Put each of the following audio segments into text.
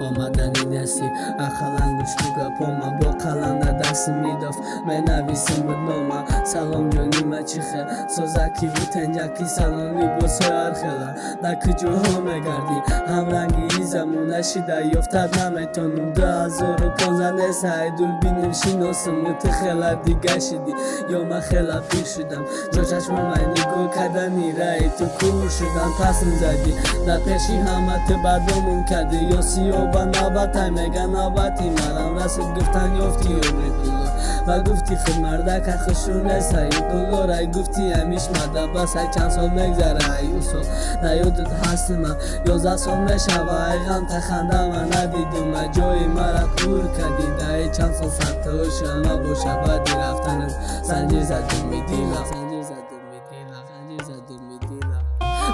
آمدنی دستی اخلان گوشتوگا پوما با قلنده دستی میدافت من نویسیم بود نوما سلام جونی ما چیخه سوزاکی و تنجاکی سلام لیبو سوار خلا داکی جو همه گردی هم رنگی زمونه شیده یفتد نمیتونم 2015 سعی دول بینیم شینوسم تو خلا دیگه شدی یا من خلا پیر شدم جو چشم منی گل کدنی رای تو کور شدم تصم زدی در پیشی همه تو بدمون کردی یا سیو با نابطه میگن نابطی مرم رسید گفتن یفتی عمری دلار و گفتی خود مردک خشونه سایی دلار ای گفتی همیش مده بس ای چند سال نگذره ای اصول نیادت هست من 11 سال میشوه ای غم تخنده من ندیدم جای مرا کور کردی ای چند سال سرتوش نباشه بدی رفتنم زنجیر زدی میدیلم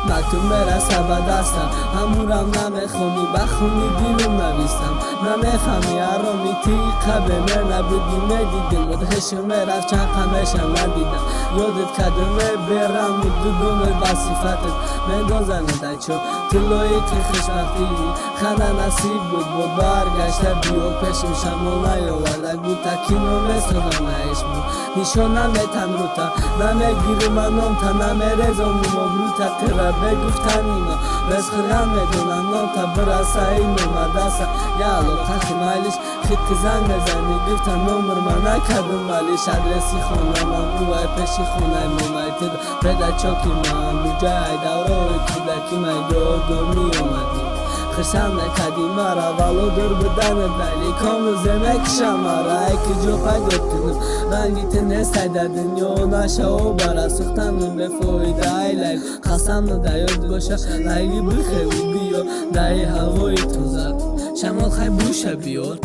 مکتوب برسه به دستم همورم نمیخونی بخونی دیلم نویستم نمیفهمی ارامی تیقه به من نبودی ندیدم مدهشم رفت چند قمشم ندیدم یادت کدومه برم دومه وصیفتت من دازنده چو طلوی تیخش وقتی خنده نصیب بود برگشته بیو پیشم شمال نیاورده بود تکینو مثلا نهش بود نشانم میتن رو تا نمیگیری منم تا نمیرزم نمو تا بگفتن اینا بس خیلم میدونم نام تا برسه این اومدسه یالو تخی مالیش خیلی که زنگ بزنی گفتن نمبر من نکردم مالیش ادرسی خونه من روی پیشی خونه مومایتید پیدا چوکی من بجای دوره کودکی من گردم میومدی خرسم نکدی مرا ولو در بدن دلی کامل زمک شماره ای که جو پیدا کنم رنگی تنسته در دنیا نشه و برا سختنم به فایده ای لیل خواستم نداید باشه لیلی بخیلی بیا دای هوای تو زد شمال خیلی بوشه بیار